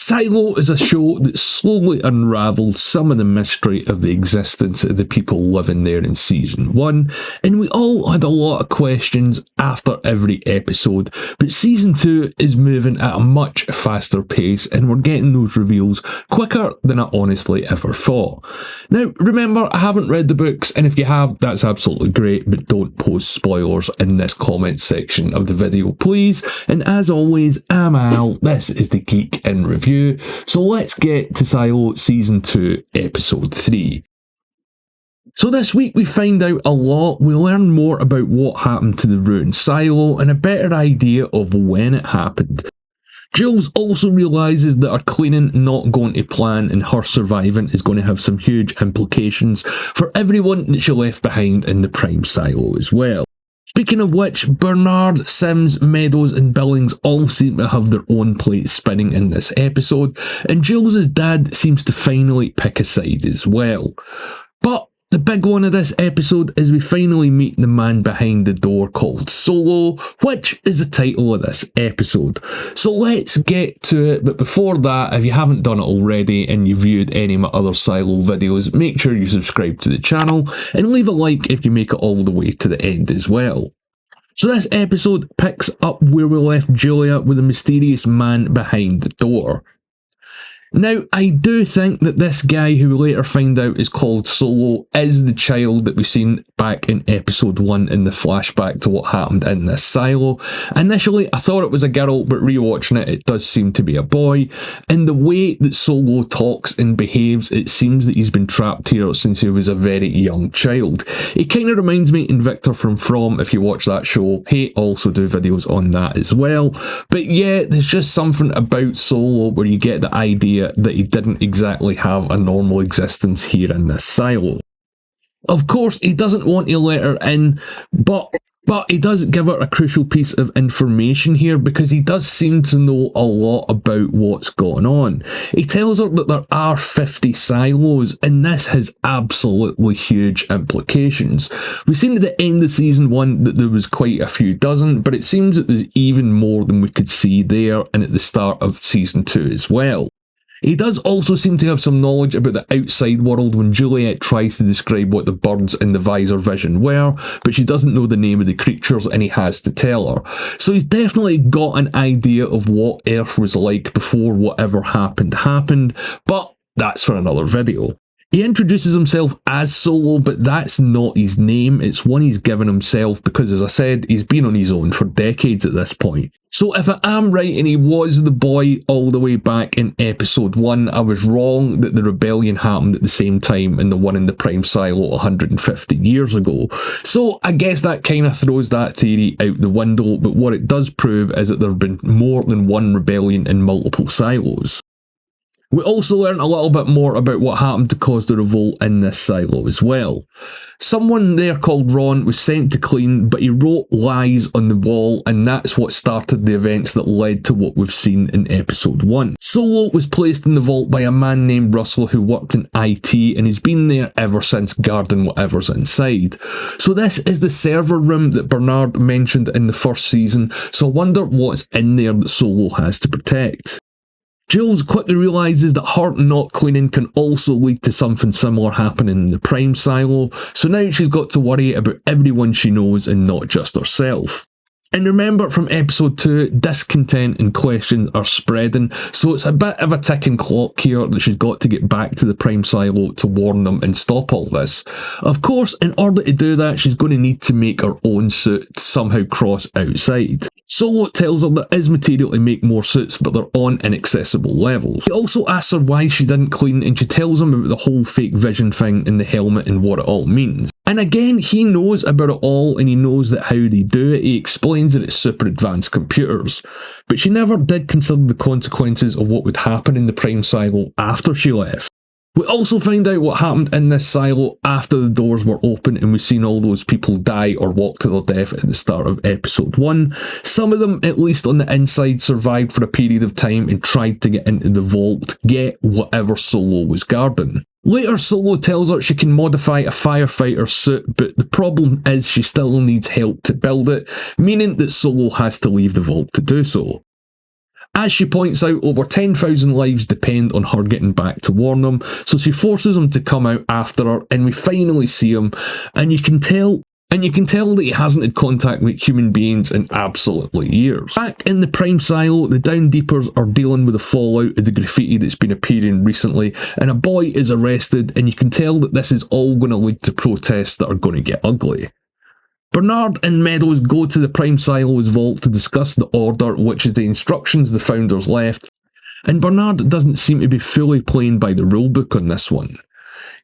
Silo is a show that slowly unravelled some of the mystery of the existence of the people living there in season 1, and we all had a lot of questions after every episode, but season 2 is moving at a much faster pace and we're getting those reveals quicker than I honestly ever thought. Now remember, I haven't read the books, and if you have, that's absolutely great, but don't post spoilers in this comment section of the video please, and as always, I'm Al, this is the Geek in Review. So let's get to Silo Season 2, Episode 3. So this week we find out a lot, we learn more about what happened to the ruined silo and a better idea of when it happened. Jules also realises that her cleaning not going to plan and her surviving is going to have some huge implications for everyone that she left behind in the prime silo as well. Speaking of which, Bernard, Sims, Meadows and Billings all seem to have their own plates spinning in this episode, and Jules' dad seems to finally pick a side as well. But the big one of this episode is we finally meet the man behind the door called Solo, which is the title of this episode. So let's get to it, but before that, if you haven't done it already and you've viewed any of my other Silo videos, make sure you subscribe to the channel and leave a like if you make it all the way to the end as well. So this episode picks up where we left Juliette with a mysterious man behind the door. Now, I do think that this guy, who we later find out is called Solo, is the child that we seen back in episode 1 in the flashback to what happened in this silo. Initially, I thought it was a girl, but rewatching it, it does seem to be a boy. And the way that Solo talks and behaves, it seems that he's been trapped here since he was a very young child. He kind of reminds me in Victor from, if you watch that show. Hey, also do videos on that as well. But yeah, there's just something about Solo where you get the idea that he didn't exactly have a normal existence here in this silo. Of course, he doesn't want to let her in, but he does give her a crucial piece of information here because he does seem to know a lot about what's going on. He tells her that there are 50 silos, and this has absolutely huge implications. We've seen at the end of season 1 that there was quite a few dozen, but it seems that there's even more than we could see there and at the start of season 2 as well. He does also seem to have some knowledge about the outside world when Juliette tries to describe what the birds in the visor vision were, but she doesn't know the name of the creatures and he has to tell her. So he's definitely got an idea of what Earth was like before whatever happened, but that's for another video. He introduces himself as Solo, but that's not his name, it's one he's given himself because, as I said, he's been on his own for decades at this point. So if I am right and he was the boy all the way back in episode 1, I was wrong that the rebellion happened at the same time in the one in the prime silo 150 years ago. So I guess that kind of throws that theory out the window, but what it does prove is that there have been more than one rebellion in multiple silos. We also learn a little bit more about what happened to cause the revolt in this silo as well. Someone there called Ron was sent to clean, but he wrote lies on the wall, and that's what started the events that led to what we've seen in episode 1. Solo was placed in the vault by a man named Russell who worked in IT, and he's been there ever since guarding whatever's inside. So this is the server room that Bernard mentioned in the first season, so I wonder what's in there that Solo has to protect. Jules quickly realises that her not cleaning can also lead to something similar happening in the prime silo, so now she's got to worry about everyone she knows and not just herself. And remember from episode 2, discontent and questions are spreading, so it's a bit of a ticking clock here that she's got to get back to the prime silo to warn them and stop all this. Of course, in order to do that, she's going to need to make her own suit to somehow cross outside. Solo tells her there is material to make more suits, but they're on inaccessible levels. He also asks her why she didn't clean, and she tells him about the whole fake vision thing in the helmet and what it all means. And again, he knows about it all, and he knows that how they do it. He explains that it's super advanced computers. But she never did consider the consequences of what would happen in the prime silo after she left. We also find out what happened in this silo after the doors were open and we've seen all those people die or walk to their death at the start of episode 1. Some of them, at least on the inside, survived for a period of time and tried to get into the vault to get whatever Solo was guarding. Later, Solo tells her she can modify a firefighter suit, but the problem is she still needs help to build it, meaning that Solo has to leave the vault to do so. As she points out, over 10,000 lives depend on her getting back to warn them, so she forces him to come out after her, and we finally see him, and you can tell that he hasn't had contact with human beings in absolutely years. Back in the Prime silo, the Down Deepers are dealing with the fallout of the graffiti that's been appearing recently, and a boy is arrested, and you can tell that this is all going to lead to protests that are going to get ugly. Bernard and Meadows go to the Prime Silo's vault to discuss the order, which is the instructions the founders left, and Bernard doesn't seem to be fully playing by the rulebook on this one.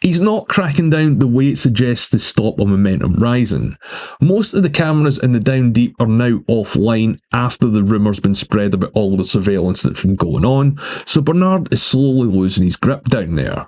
He's not cracking down the way it suggests to stop a momentum rising. Most of the cameras in the Down Deep are now offline after the rumour's been spread about all the surveillance that's been going on, so Bernard is slowly losing his grip down there.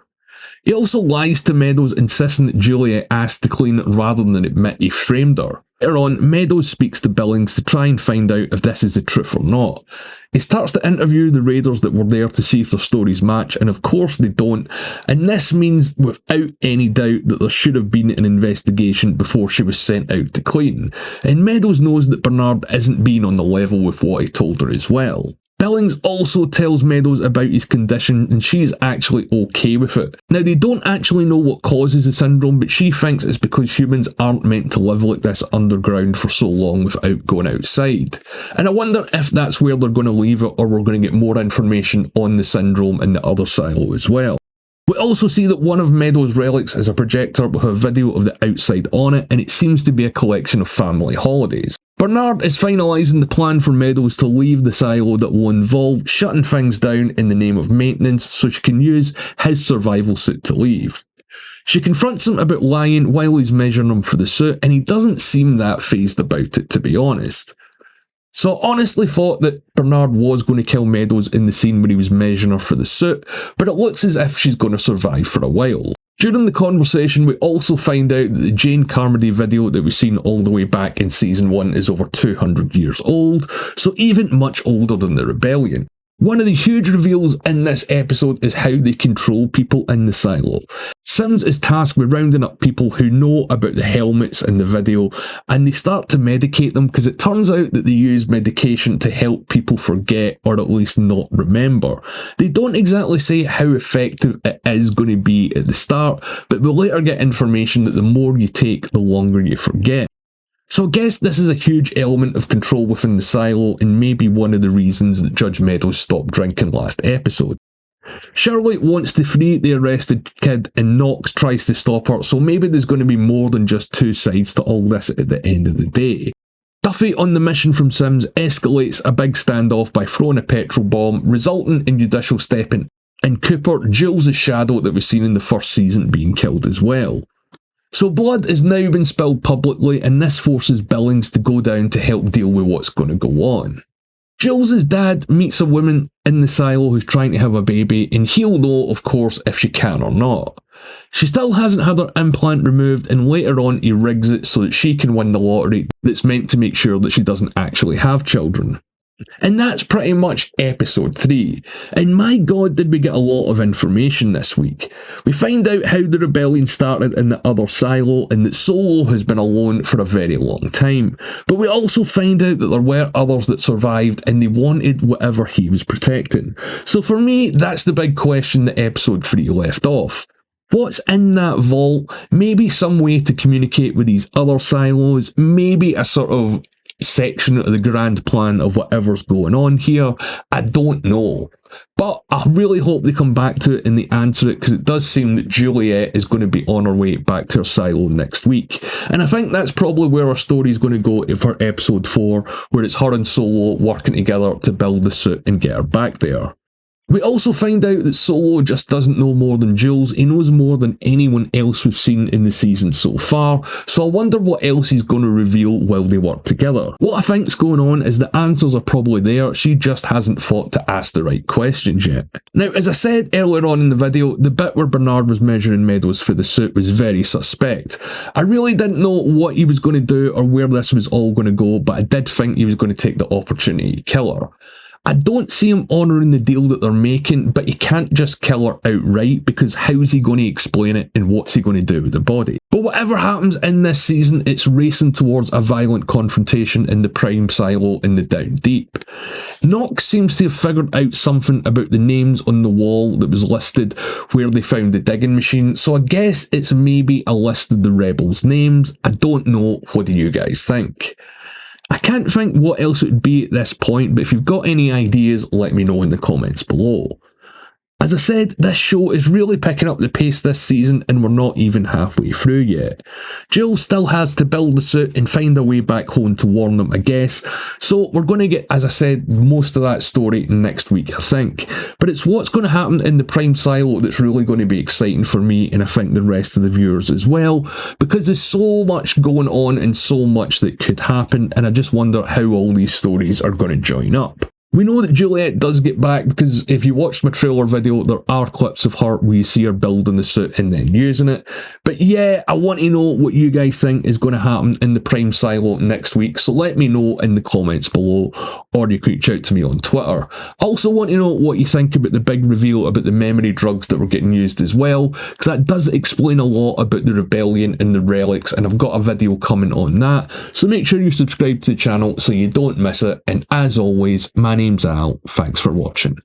He also lies to Meadows, insisting that Juliette asked to clean it rather than admit he framed her. Later on, Meadows speaks to Billings to try and find out if this is the truth or not. He starts to interview the raiders that were there to see if their stories match, and of course they don't, and this means without any doubt that there should have been an investigation before she was sent out to clean, and Meadows knows that Bernard isn't being on the level with what he told her as well. Billings also tells Meadows about his condition, and she's actually okay with it. Now, they don't actually know what causes the syndrome, but she thinks it's because humans aren't meant to live like this underground for so long without going outside. And I wonder if that's where they're going to leave it, or we're going to get more information on the syndrome in the other silo as well. We also see that one of Meadows' relics is a projector with a video of the outside on it, and it seems to be a collection of family holidays. Bernard is finalising the plan for Meadows to leave the silo that will involve shutting things down in the name of maintenance so she can use his survival suit to leave. She confronts him about lying while he's measuring him for the suit, and he doesn't seem that fazed about it, to be honest. So I honestly thought that Bernard was going to kill Meadows in the scene where he was measuring her for the suit, but it looks as if she's going to survive for a while. During the conversation, we also find out that the Jane Carmody video that we've seen all the way back in Season 1 is over 200 years old, so even much older than the Rebellion. One of the huge reveals in this episode is how they control people in the silo. Sims is tasked with rounding up people who know about the helmets in the video, and they start to medicate them because it turns out that they use medication to help people forget, or at least not remember. They don't exactly say how effective it is going to be at the start, but we'll later get information that the more you take, the longer you forget. So I guess this is a huge element of control within the silo, and maybe one of the reasons that Judge Meadows stopped drinking last episode. Shirley wants to free the arrested kid, and Knox tries to stop her, so maybe there's going to be more than just two sides to all this at the end of the day. Duffy on the mission from Sims escalates a big standoff by throwing a petrol bomb, resulting in judicial stepping, and Cooper, Jules' shadow that was seen in the first season, being killed as well. So blood has now been spilled publicly, and this forces Billings to go down to help deal with what's going to go on. Jules' dad meets a woman in the silo who's trying to have a baby, and he'll know, of course, if she can or not. She still hasn't had her implant removed, and later on he rigs it so that she can win the lottery that's meant to make sure that she doesn't actually have children. And that's pretty much episode 3. And my god, did we get a lot of information this week. We find out how the rebellion started in the other silo, and that Solo has been alone for a very long time. But we also find out that there were others that survived, and they wanted whatever he was protecting. So for me, that's the big question that episode 3 left off. What's in that vault? Maybe some way to communicate with these other silos, maybe a sort of section of the grand plan of whatever's going on here. I don't know. But I really hope they come back to it and they answer it, because it does seem that Juliette is going to be on her way back to her silo next week. And I think that's probably where our story is going to go for episode 4, where it's her and Solo working together to build the suit and get her back there. We also find out that Solo just doesn't know more than Jules. He knows more than anyone else we've seen in the season so far, so I wonder what else he's going to reveal while they work together. What I think's going on is the answers are probably there, she just hasn't thought to ask the right questions yet. Now, as I said earlier on in the video, the bit where Bernard was measuring Meadows for the suit was very suspect. I really didn't know what he was going to do or where this was all going to go, but I did think he was going to take the opportunity to kill her. I don't see him honouring the deal that they're making, but he can't just kill her outright because how's he going to explain it and what's he going to do with the body? But whatever happens in this season, it's racing towards a violent confrontation in the Prime Silo in the Down Deep. Nox seems to have figured out something about the names on the wall that was listed where they found the digging machine, so I guess it's maybe a list of the rebels' names. I don't know, what do you guys think? I can't think what else it would be at this point, but if you've got any ideas, let me know in the comments below. As I said, this show is really picking up the pace this season and we're not even halfway through yet. Jules still has to build the suit and find a way back home to warn them, I guess, so we're going to get, as I said, most of that story next week, I think. But it's what's going to happen in the Prime Silo that's really going to be exciting for me and I think the rest of the viewers as well, because there's so much going on and so much that could happen, and I just wonder how all these stories are going to join up. We know that Juliette does get back because if you watched my trailer video, there are clips of her where you see her building the suit and then using it. But yeah, I want to know what you guys think is going to happen in the Prime Silo next week, so let me know in the comments below, or you can reach out to me on Twitter. I also want to know what you think about the big reveal about the memory drugs that were getting used as well, because that does explain a lot about the rebellion and the relics, and I've got a video coming on that, so make sure you subscribe to the channel so you don't miss it, and as always, my name's Al, thanks for watching.